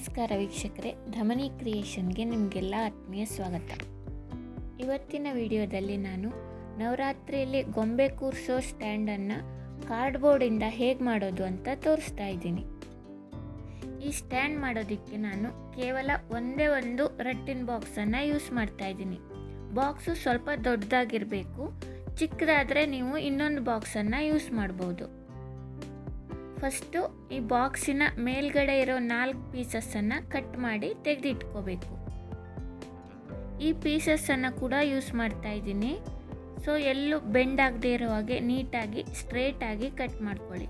ನಮಸ್ಕಾರ ವೀಕ್ಷಕರೇ, ಧಮನಿ ಕ್ರಿಯೇಷನ್ಗೆ ನಿಮಗೆಲ್ಲ ಆತ್ಮೀಯ ಸ್ವಾಗತ. ಇವತ್ತಿನ ವಿಡಿಯೋದಲ್ಲಿ ನಾನು ನವರಾತ್ರಿಯಲ್ಲಿ ಗೊಂಬೆ ಕೂರಿಸೋ ಸ್ಟ್ಯಾಂಡನ್ನು ಕಾರ್ಡ್ಬೋರ್ಡಿಂದ ಹೇಗೆ ಮಾಡೋದು ಅಂತ ತೋರಿಸ್ತಾ ಇದ್ದೀನಿ. ಈ ಸ್ಟ್ಯಾಂಡ್ ಮಾಡೋದಕ್ಕೆ ನಾನು ಕೇವಲ ಒಂದೇ ಒಂದು ರಟ್ಟಿನ ಬಾಕ್ಸನ್ನು ಯೂಸ್ ಮಾಡ್ತಾ ಇದ್ದೀನಿ. ಬಾಕ್ಸು ಸ್ವಲ್ಪ ದೊಡ್ಡದಾಗಿರಬೇಕು, ಚಿಕ್ಕದಾದರೆ ನೀವು ಇನ್ನೊಂದು ಬಾಕ್ಸನ್ನು ಯೂಸ್ ಮಾಡ್ಬೋದು. ಫಸ್ಟು ಈ ಬಾಕ್ಸಿನ ಮೇಲ್ಗಡೆ ಇರೋ 4 ಪೀಸಸ್ಸನ್ನು ಕಟ್ ಮಾಡಿ ತೆಗೆದಿಟ್ಕೋಬೇಕು. ಈ ಪೀಸಸ್ಸನ್ನು ಕೂಡ ಯೂಸ್ ಮಾಡ್ತಾ ಇದ್ದೀನಿ. ಸೊ ಎಲ್ಲೂ ಬೆಂಡ್ ಆಗದೆ ಇರೋ ಹಾಗೆ ನೀಟಾಗಿ ಸ್ಟ್ರೇಟಾಗಿ ಕಟ್ ಮಾಡ್ಕೊಳ್ಳಿ.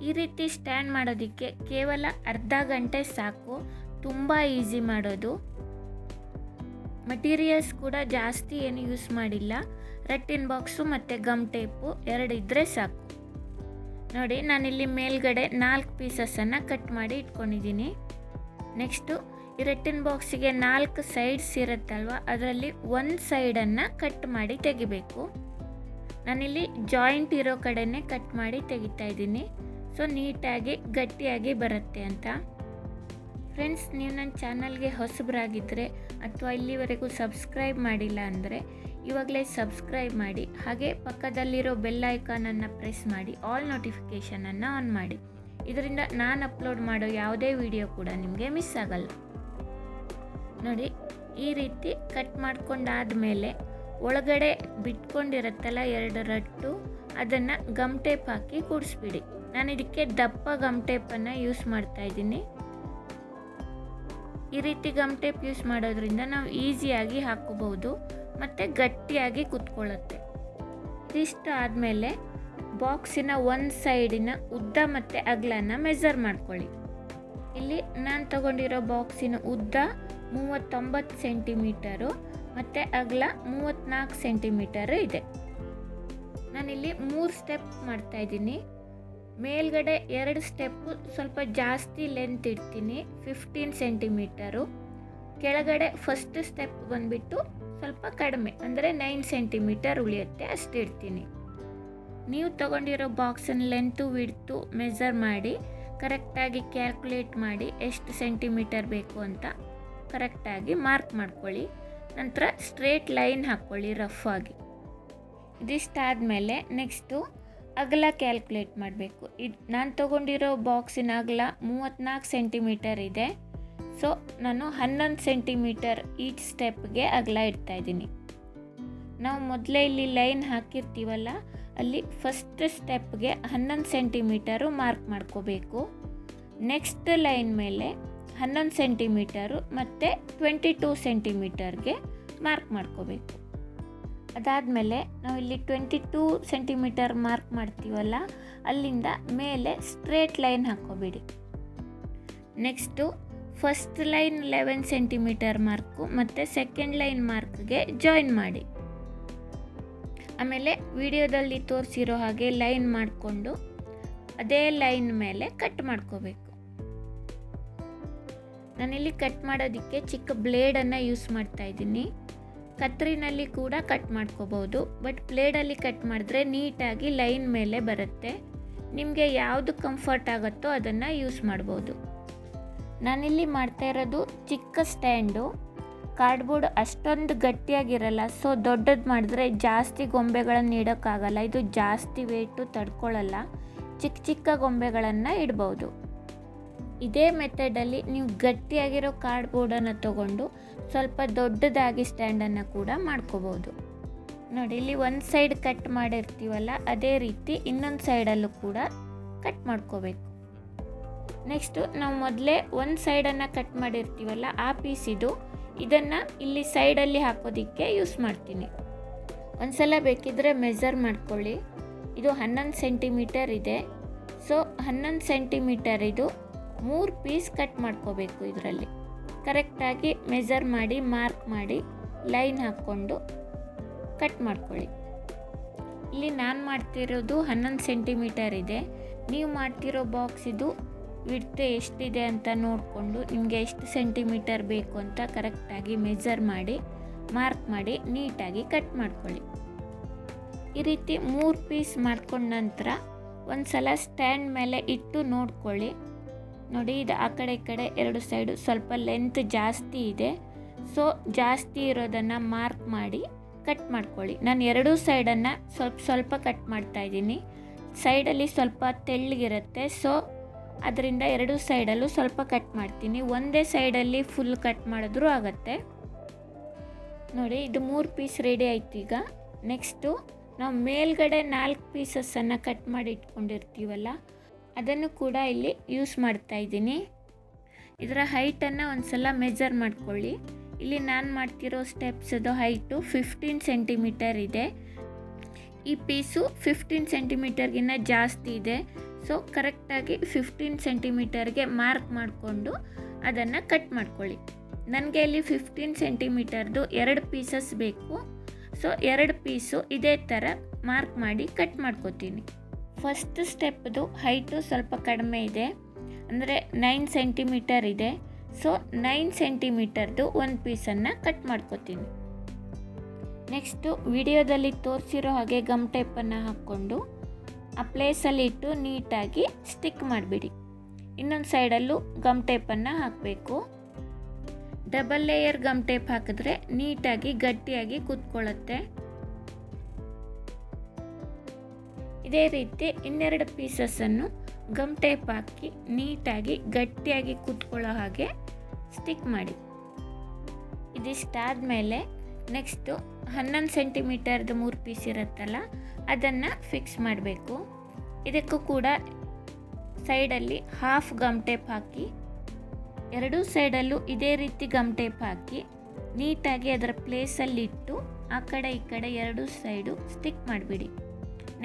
ಈ ರೀತಿ ಸ್ಟ್ಯಾಂಡ್ ಮಾಡೋದಕ್ಕೆ ಕೇವಲ ಅರ್ಧ ಗಂಟೆ ಸಾಕು. ತುಂಬ ಈಸಿ ಮಾಡೋದು. ಮಟೀರಿಯಲ್ಸ್ ಕೂಡ ಜಾಸ್ತಿ ಏನು ಯೂಸ್ ಮಾಡಿಲ್ಲ. ರಟ್ಟಿನ ಬಾಕ್ಸು ಮತ್ತು ಗಮ್ ಟೇಪು 2 ಇದ್ದರೆ ಸಾಕು. ನೋಡಿ, ನಾನಿಲ್ಲಿ ಮೇಲ್ಗಡೆ 4 ಪೀಸಸ್ಸನ್ನು ಕಟ್ ಮಾಡಿ ಇಟ್ಕೊಂಡಿದ್ದೀನಿ. ನೆಕ್ಸ್ಟು ಈ ರಟ್ಟಿನ ಬಾಕ್ಸಿಗೆ 4 ಸೈಡ್ಸ್ ಇರುತ್ತಲ್ವ, ಅದರಲ್ಲಿ ಒಂದು ಸೈಡನ್ನು ಕಟ್ ಮಾಡಿ ತೆಗಿಬೇಕು. ನಾನಿಲ್ಲಿ ಜಾಯಿಂಟ್ ಇರೋ ಕಡೆನೇ ಕಟ್ ಮಾಡಿ ತೆಗಿತಾ ಇದ್ದೀನಿ. ಸೊ ನೀಟಾಗಿ ಗಟ್ಟಿಯಾಗಿ ಬರುತ್ತೆ ಅಂತ. ಫ್ರೆಂಡ್ಸ್, ನೀವು ನನ್ನ ಚಾನಲ್ಗೆ ಹೊಸಬರಾಗಿದ್ದರೆ ಅಥವಾ ಇಲ್ಲಿವರೆಗೂ ಸಬ್ಸ್ಕ್ರೈಬ್ ಮಾಡಿಲ್ಲ ಅಂದರೆ ಇವಾಗಲೇ ಸಬ್ಸ್ಕ್ರೈಬ್ ಮಾಡಿ, ಹಾಗೆ ಪಕ್ಕದಲ್ಲಿರೋ ಬೆಲ್ ಐಕಾನನ್ನು ಪ್ರೆಸ್ ಮಾಡಿ ಆಲ್ ನೋಟಿಫಿಕೇಷನನ್ನು ಆನ್ ಮಾಡಿ. ಇದರಿಂದ ನಾನು ಅಪ್ಲೋಡ್ ಮಾಡೋ ಯಾವುದೇ ವಿಡಿಯೋ ಕೂಡ ನಿಮಗೆ ಮಿಸ್ ಆಗಲ್ಲ. ನೋಡಿ, ಈ ರೀತಿ ಕಟ್ ಮಾಡ್ಕೊಂಡಾದಮೇಲೆ ಒಳಗಡೆ ಬಿಟ್ಕೊಂಡಿರುತ್ತಲ್ಲ 2 ರಟ್ಟು, ಅದನ್ನು ಗಮ್ ಟೇಪ್ ಹಾಕಿ ಕೂಡಿಸ್ಬಿಡಿ. ನಾನು ಇದಕ್ಕೆ ದಪ್ಪ ಗಮ್ ಟೇಪನ್ನು ಯೂಸ್ ಮಾಡ್ತಾ ಇದ್ದೀನಿ. ಈ ರೀತಿ ಗಮ್ ಟೇಪ್ ಯೂಸ್ ಮಾಡೋದ್ರಿಂದ ನಾವು ಈಸಿಯಾಗಿ ಹಾಕೋಬಹುದು ಮತ್ತು ಗಟ್ಟಿಯಾಗಿ ಕುತ್ಕೊಳ್ಳುತ್ತೆ. ಇದಿಷ್ಟು ಆದಮೇಲೆ ಬಾಕ್ಸಿನ ಒಂದು ಸೈಡಿನ ಉದ್ದ ಮತ್ತು ಅಗಲನ ಮೆಜರ್ ಮಾಡ್ಕೊಳ್ಳಿ. ಇಲ್ಲಿ ನಾನು ತಗೊಂಡಿರೋ ಬಾಕ್ಸಿನ ಉದ್ದ 39 ಸೆಂಟಿಮೀಟರು ಮತ್ತು ಅಗಲ 34 ಸೆಂಟಿಮೀಟರು ಇದೆ. ನಾನಿಲ್ಲಿ 3 ಸ್ಟೆಪ್ ಮಾಡ್ತಾಯಿದ್ದೀನಿ. ಮೇಲ್ಗಡೆ 2 ಸ್ಟೆಪ್ಪು ಸ್ವಲ್ಪ ಜಾಸ್ತಿ ಲೆಂತ್ ಇಡ್ತೀನಿ, 15 ಸೆಂಟಿಮೀಟರು. ಕೆಳಗಡೆ ಫಸ್ಟ್ ಸ್ಟೆಪ್ ಬಂದುಬಿಟ್ಟು ಸ್ವಲ್ಪ ಕಡಿಮೆ, ಅಂದರೆ 9 ಸೆಂಟಿಮೀಟರ್ ಉಳಿಯುತ್ತೆ, ಅಷ್ಟು ಇಡ್ತೀನಿ. ನೀವು ತಗೊಂಡಿರೋ ಬಾಕ್ಸನ್ನ ಲೆಂತು ವಿಡ್ತು ಮೆಜರ್ ಮಾಡಿ ಕರೆಕ್ಟಾಗಿ ಕ್ಯಾಲ್ಕುಲೇಟ್ ಮಾಡಿ ಎಷ್ಟು ಸೆಂಟಿಮೀಟರ್ ಬೇಕು ಅಂತ ಕರೆಕ್ಟಾಗಿ ಮಾರ್ಕ್ ಮಾಡ್ಕೊಳ್ಳಿ. ನಂತರ ಸ್ಟ್ರೇಟ್ ಲೈನ್ ಹಾಕ್ಕೊಳ್ಳಿ ರಫ್ ಆಗಿ. ಇದಿಷ್ಟಾದಮೇಲೆ ನೆಕ್ಸ್ಟು ಅಗಲ ಕ್ಯಾಲ್ಕುಲೇಟ್ ಮಾಡಬೇಕು. ನಾನು ತೊಗೊಂಡಿರೋ ಬಾಕ್ಸಿನ ಅಗಲ 34 ಸೆಂಟಿಮೀಟರ್ ಇದೆ. ಸೊ ನಾನು 11 ಸೆಂಟಿಮೀಟರ್ ಈಚ್ ಸ್ಟೆಪ್ಗೆ ಅಗಲ ಇಡ್ತಾಯಿದ್ದೀನಿ. ನಾವು ಮೊದಲೇ ಇಲ್ಲಿ ಲೈನ್ ಹಾಕಿರ್ತೀವಲ್ಲ, ಅಲ್ಲಿ ಫಸ್ಟ್ ಸ್ಟೆಪ್ಗೆ 11 ಸೆಂಟಿಮೀಟರು ಮಾರ್ಕ್ ಮಾಡ್ಕೋಬೇಕು. ನೆಕ್ಸ್ಟ್ ಲೈನ್ ಮೇಲೆ 11 ಸೆಂಟಿಮೀಟರು ಮತ್ತು 22 ಸೆಂಟಿಮೀಟರ್ಗೆ ಮಾರ್ಕ್ ಮಾಡ್ಕೋಬೇಕು. ಅದಾದಮೇಲೆ ನಾವು ಇಲ್ಲಿ 22 ಸೆಂಟಿಮೀಟರ್ ಮಾರ್ಕ್ ಮಾಡ್ತೀವಲ್ಲ, ಅಲ್ಲಿಂದ ಮೇಲೆ ಸ್ಟ್ರೇಟ್ ಲೈನ್ ಹಾಕ್ಕೋಬಿಡಿ. Next first line 11 centimetre mark ಮತ್ತು ಸೆಕೆಂಡ್ ಲೈನ್ ಮಾರ್ಕ್ಗೆ ಜಾಯಿನ್ ಮಾಡಿ. ಆಮೇಲೆ ವಿಡಿಯೋದಲ್ಲಿ ತೋರಿಸಿರೋ ಹಾಗೆ ಲೈನ್ ಮಾಡಿಕೊಂಡು ಅದೇ ಲೈನ್ ಮೇಲೆ ಕಟ್ ಮಾಡ್ಕೋಬೇಕು. ನಾನಿಲ್ಲಿ ಕಟ್ ಮಾಡೋದಕ್ಕೆ ಚಿಕ್ಕ ಬ್ಲೇಡನ್ನು ಯೂಸ್ ಮಾಡ್ತಾ ಇದ್ದೀನಿ. ಕತ್ತರಿನಲ್ಲಿ ಕೂಡ ಕಟ್ ಮಾಡ್ಕೋಬೋದು, ಬಟ್ ಬ್ಲೇಡಲ್ಲಿ ಕಟ್ ಮಾಡಿದ್ರೆ ನೀಟಾಗಿ ಲೈನ್ ಮೇಲೆ ಬರುತ್ತೆ. ನಿಮಗೆ ಯಾವುದು ಕಂಫರ್ಟ್ ಆಗುತ್ತೋ ಅದನ್ನು ಯೂಸ್ ಮಾಡ್ಬೋದು. ನಾನಿಲ್ಲಿ ಮಾಡ್ತಾ ಇರೋದು ಚಿಕ್ಕ ಸ್ಟ್ಯಾಂಡು. ಕಾರ್ಡ್ಬೋರ್ಡ್ ಅಷ್ಟೊಂದು ಗಟ್ಟಿಯಾಗಿರಲ್ಲ, ಸೊ ದೊಡ್ಡದು ಮಾಡಿದ್ರೆ ಜಾಸ್ತಿ ಗೊಂಬೆಗಳನ್ನು ಇಡೋಕ್ಕಾಗಲ್ಲ. ಇದು ಜಾಸ್ತಿ ವೇಟು ತಡ್ಕೊಳ್ಳಲ್ಲ. ಚಿಕ್ಕ ಚಿಕ್ಕ ಗೊಂಬೆಗಳನ್ನು ಇಡ್ಬೋದು. ಇದೇ ಮೆಥಡಲ್ಲಿ ನೀವು ಗಟ್ಟಿಯಾಗಿರೋ ಕಾರ್ಡ್ಬೋರ್ಡನ್ನು ತೊಗೊಂಡು ಸ್ವಲ್ಪ ದೊಡ್ಡದಾಗಿ ಸ್ಟ್ಯಾಂಡನ್ನು ಕೂಡ ಮಾಡ್ಕೋಬೋದು. ನೋಡಿ, ಇಲ್ಲಿ ಒಂದು ಸೈಡ್ ಕಟ್ ಮಾಡಿರ್ತೀವಲ್ಲ, ಅದೇ ರೀತಿ ಇನ್ನೊಂದು ಸೈಡಲ್ಲೂ ಕೂಡ ಕಟ್ ಮಾಡ್ಕೋಬೇಕು. ನೆಕ್ಸ್ಟು ನಾವು ಮೊದಲೇ ಒಂದು ಸೈಡನ್ನು ಕಟ್ ಮಾಡಿರ್ತೀವಲ್ಲ, ಆ ಪೀಸಿದು ಇದನ್ನು ಇಲ್ಲಿ ಸೈಡಲ್ಲಿ ಹಾಕೋದಕ್ಕೆ ಯೂಸ್ ಮಾಡ್ತೀನಿ. ಒಂದ್ಸಲ ಬೇಕಿದ್ದರೆ ಮೆಜರ್ ಮಾಡ್ಕೊಳ್ಳಿ. ಇದು 11 ಸೆಂಟಿಮೀಟರ್ ಇದೆ. ಸೊ 11 ಸೆಂಟಿಮೀಟರ್ ಇದು 3 ಪೀಸ್ ಕಟ್ ಮಾಡ್ಕೋಬೇಕು. ಇದರಲ್ಲಿ ಕರೆಕ್ಟಾಗಿ ಮೆಜರ್ ಮಾಡಿ ಮಾರ್ಕ್ ಮಾಡಿ ಲೈನ್ ಹಾಕ್ಕೊಂಡು ಕಟ್ ಮಾಡ್ಕೊಳ್ಳಿ. ಇಲ್ಲಿ ನಾನು ಮಾಡ್ತಿರೋದು 11 ಸೆಂಟಿಮೀಟರ್ ಇದೆ. ನೀವು ಮಾಡ್ತಿರೋ ಬಾಕ್ಸ್ ಇದು ವಿಡ್ತ್ ಎಷ್ಟಿದೆ ಅಂತ ನೋಡಿಕೊಂಡು ನಿಮಗೆ ಎಷ್ಟು ಸೆಂಟಿಮೀಟರ್ ಬೇಕು ಅಂತ ಕರೆಕ್ಟಾಗಿ ಮೆಜರ್ ಮಾಡಿ ಮಾರ್ಕ್ ಮಾಡಿ ನೀಟಾಗಿ ಕಟ್ ಮಾಡ್ಕೊಳ್ಳಿ. ಈ ರೀತಿ 3 ಪೀಸ್ ಮಾಡ್ಕೊಂಡ ನಂತರ ಒಂದು ಸಲ ಸ್ಟ್ಯಾಂಡ್ ಮೇಲೆ ಇಟ್ಟು ನೋಡ್ಕೊಳ್ಳಿ. ನೋಡಿ, ಇದು ಆ ಕಡೆ ಈ ಕಡೆ ಎರಡು ಸೈಡು ಸ್ವಲ್ಪ ಲೆಂತ್ ಜಾಸ್ತಿ ಇದೆ. ಸೊ ಜಾಸ್ತಿ ಇರೋದನ್ನು ಮಾರ್ಕ್ ಮಾಡಿ ಕಟ್ ಮಾಡ್ಕೊಳ್ಳಿ. ನಾನು ಎರಡೂ ಸೈಡನ್ನು ಸ್ವಲ್ಪ ಕಟ್ ಮಾಡ್ತಾ ಇದ್ದೀನಿ. ಸೈಡಲ್ಲಿ ಸ್ವಲ್ಪ ತೆಳ್ಳಗಿರುತ್ತೆ, ಸೊ ಅದರಿಂದ ಎರಡೂ ಸೈಡಲ್ಲೂ ಸ್ವಲ್ಪ ಕಟ್ ಮಾಡ್ತೀನಿ. ಒಂದೇ ಸೈಡಲ್ಲಿ ಫುಲ್ ಕಟ್ ಮಾಡಿದ್ರೂ ಆಗುತ್ತೆ. ನೋಡಿ, ಇದು 3 ಪೀಸ್ ರೆಡಿ ಆಯ್ತು. ಈಗ ನೆಕ್ಸ್ಟು ನಾವು ಮೇಲ್ಗಡೆ 4 ಪೀಸಸ್ಸನ್ನು ಕಟ್ ಮಾಡಿ ಇಟ್ಕೊಂಡಿರ್ತೀವಲ್ಲ, ಅದನ್ನು ಕೂಡ ಇಲ್ಲಿ ಯೂಸ್ ಮಾಡ್ತಾ ಇದ್ದೀನಿ. ಇದರ ಹೈಟನ್ನು ಒಂದು ಸಲ ಮೆಜರ್ ಮಾಡ್ಕೊಳ್ಳಿ. ಇಲ್ಲಿ ನಾನು ಮಾಡ್ತಿರೋ ಸ್ಟೆಪ್ಸದು ಹೈಟು 15 ಸೆಂಟಿಮೀಟರ್ ಇದೆ. ಈ ಪೀಸು 15 ಸೆಂಟಿಮೀಟರ್ಗಿನ್ನ ಜಾಸ್ತಿ ಇದೆ. ಸೊ ಕರೆಕ್ಟಾಗಿ 15 ಸೆಂಟಿಮೀಟರ್ಗೆ ಮಾರ್ಕ್ ಮಾಡಿಕೊಂಡು ಅದನ್ನು ಕಟ್ ಮಾಡ್ಕೊಳ್ಳಿ. ನನಗೆ ಇಲ್ಲಿ 15 ಸೆಂಟಿಮೀಟರ್ದು 2 ಪೀಸಸ್ ಬೇಕು. ಸೊ 2 ಪೀಸು ಇದೇ ಥರ ಮಾರ್ಕ್ ಮಾಡಿ ಕಟ್ ಮಾಡ್ಕೋತೀನಿ. ಫಸ್ಟ್ ಸ್ಟೆಪ್ದು ಹೈಟು ಸ್ವಲ್ಪ ಕಡಿಮೆ ಇದೆ, ಅಂದರೆ 9 ಸೆಂಟಿಮೀಟರ್ ಇದೆ. ಸೊ 9 ಸೆಂಟಿಮೀಟರ್ದು ಒಂದು ಪೀಸನ್ನು ಕಟ್ ಮಾಡ್ಕೋತೀನಿ. ನೆಕ್ಸ್ಟು ವಿಡಿಯೋದಲ್ಲಿ ತೋರಿಸಿರೋ ಹಾಗೆ ಗಮ್ ಟೇಪನ್ನು ಹಾಕ್ಕೊಂಡು ಆ ಪ್ಲೇಸಲ್ಲಿ ಇಟ್ಟು ನೀಟಾಗಿ ಸ್ಟಿಕ್ ಮಾಡಿಬಿಡಿ. ಇನ್ನೊಂದು ಸೈಡಲ್ಲೂ ಗಮ್ ಟೇಪನ್ನು ಹಾಕಬೇಕು. ಡಬಲ್ ಲೇಯರ್ ಗಮ್ ಟೇಪ್ ಹಾಕಿದ್ರೆ ನೀಟಾಗಿ ಗಟ್ಟಿಯಾಗಿ ಕೂತ್ಕೊಳ್ಳುತ್ತೆ. ಇದೇ ರೀತಿ ಇನ್ನೆರಡು ಪೀಸಸ್ಸನ್ನು ಗಮ್ ಟೇಪ್ ಹಾಕಿ ನೀಟಾಗಿ ಗಟ್ಟಿಯಾಗಿ ಕೂತ್ಕೊಳ್ಳೋ ಹಾಗೆ ಸ್ಟಿಕ್ ಮಾಡಿ. ಇದಿಷ್ಟಾದಮೇಲೆ ನೆಕ್ಸ್ಟು 11 ಸೆಂಟಿಮೀಟರ್ದು 3 ಪೀಸ್ ಇರುತ್ತಲ್ಲ, ಅದನ್ನು ಫಿಕ್ಸ್ ಮಾಡಬೇಕು. ಇದಕ್ಕೂ ಕೂಡ ಸೈಡಲ್ಲಿ ಹಾಫ್ ಗಮ್ ಟೇಪ್ ಹಾಕಿ, ಎರಡೂ ಸೈಡಲ್ಲೂ ಇದೇ ರೀತಿ ಗಮ್ ಟೇಪ್ ಹಾಕಿ ನೀಟಾಗಿ ಅದರ ಪ್ಲೇಸಲ್ಲಿಟ್ಟು ಆ ಕಡೆ ಈ ಕಡೆ ಎರಡೂ ಸೈಡು ಸ್ಟಿಕ್ ಮಾಡಿಬಿಡಿ.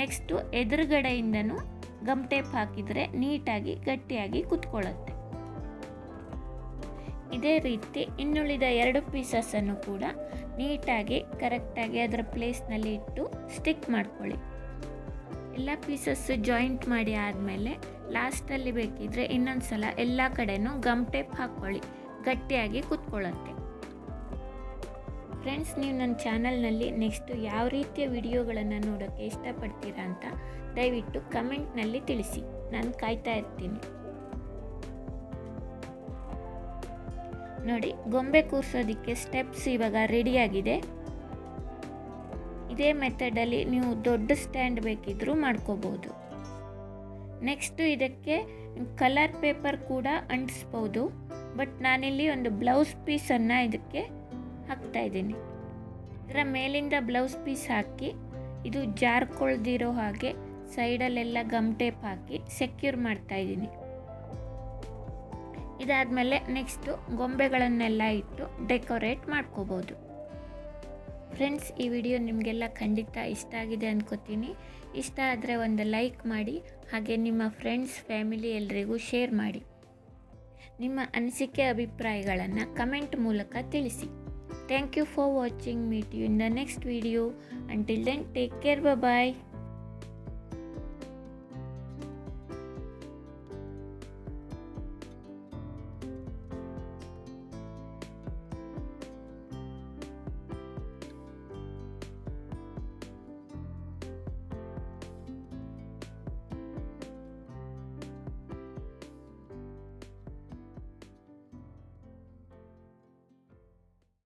ನೆಕ್ಸ್ಟು ಎದುರುಗಡೆಯಿಂದನೂ ಗಮ್ ಟೇಪ್ ಹಾಕಿದರೆ ನೀಟಾಗಿ ಗಟ್ಟಿಯಾಗಿ ಕೂತ್ಕೊಳ್ಳುತ್ತೆ. ಇದೇ ರೀತಿ ಇನ್ನುಳಿದ 2 ಪೀಸಸ್ಸನ್ನು ಕೂಡ ನೀಟಾಗಿ ಕರೆಕ್ಟಾಗಿ ಅದರ ಪ್ಲೇಸ್ನಲ್ಲಿ ಇಟ್ಟು ಸ್ಟಿಕ್ ಮಾಡ್ಕೊಳ್ಳಿ. ಎಲ್ಲ ಪೀಸಸ್ಸು ಜಾಯಿಂಟ್ ಮಾಡಿ ಆದಮೇಲೆ ಲಾಸ್ಟಲ್ಲಿ ಬೇಕಿದ್ರೆ ಇನ್ನೊಂದು ಸಲ ಎಲ್ಲ ಕಡೆನೂ ಗಮ್ ಟೇಪ್ ಹಾಕ್ಕೊಳ್ಳಿ, ಗಟ್ಟಿಯಾಗಿ ಕೂತ್ಕೊಳ್ಳುತ್ತೆ. ಫ್ರೆಂಡ್ಸ್, ನೀವು ನನ್ನ ಚಾನಲ್ನಲ್ಲಿ ನೆಕ್ಸ್ಟು ಯಾವ ರೀತಿಯ ವಿಡಿಯೋಗಳನ್ನು ನೋಡೋಕ್ಕೆ ಇಷ್ಟಪಡ್ತೀರಾ ಅಂತ ದಯವಿಟ್ಟು ಕಮೆಂಟ್ನಲ್ಲಿ ತಿಳಿಸಿ. ನಾನು ಕಾಯ್ತಾ ಇರ್ತೀನಿ. ನೋಡಿ, ಗೊಂಬೆ ಕೂರಿಸೋದಕ್ಕೆ ಸ್ಟೆಪ್ಸ್ ಇವಾಗ ರೆಡಿಯಾಗಿದೆ. ಇದೇ ಮೆಥಡಲ್ಲಿ ನೀವು ದೊಡ್ಡ ಸ್ಟ್ಯಾಂಡ್ ಬೇಕಿದ್ರೂ ಮಾಡ್ಕೋಬೋದು. ನೆಕ್ಸ್ಟು ಇದಕ್ಕೆ ಕಲರ್ ಪೇಪರ್ ಕೂಡ ಅಂಟಿಸ್ಬೋದು. ಬಟ್ ನಾನಿಲ್ಲಿ ಒಂದು ಬ್ಲೌಸ್ ಪೀಸನ್ನು ಇದಕ್ಕೆ ಹಾಕ್ತಾ ಇದ್ದೀನಿ. ಇದರ ಮೇಲಿಂದ ಬ್ಲೌಸ್ ಪೀಸ್ ಹಾಕಿ ಇದು ಜಾರ್ಕೊಳ್ದಿರೋ ಹಾಗೆ ಸೈಡಲ್ಲೆಲ್ಲ ಗಮ್ ಟೇಪ್ ಹಾಕಿ ಸೆಕ್ಯೂರ್ ಮಾಡ್ತಾ ಇದ್ದೀನಿ. ಇದಾದಮೇಲೆ ನೆಕ್ಸ್ಟು ಗೊಂಬೆಗಳನ್ನೆಲ್ಲ ಇಟ್ಟು ಡೆಕೋರೇಟ್ ಮಾಡ್ಕೋಬೋದು. ಫ್ರೆಂಡ್ಸ್, ಈ ವಿಡಿಯೋ ನಿಮಗೆಲ್ಲ ಖಂಡಿತ ಇಷ್ಟ ಆಗಿದೆ ಅಂದ್ಕೋತೀನಿ. ಇಷ್ಟ ಆದರೆ ಒಂದು ಲೈಕ್ ಮಾಡಿ, ಹಾಗೆ ನಿಮ್ಮ ಫ್ರೆಂಡ್ಸ್ ಫ್ಯಾಮಿಲಿ ಎಲ್ರಿಗೂ ಶೇರ್ ಮಾಡಿ. ನಿಮ್ಮ ಅನಿಸಿಕೆ ಅಭಿಪ್ರಾಯಗಳನ್ನು ಕಮೆಂಟ್ ಮೂಲಕ ತಿಳಿಸಿ. Thank you for watching. Meet you in the next video. Until then, take care. Bye.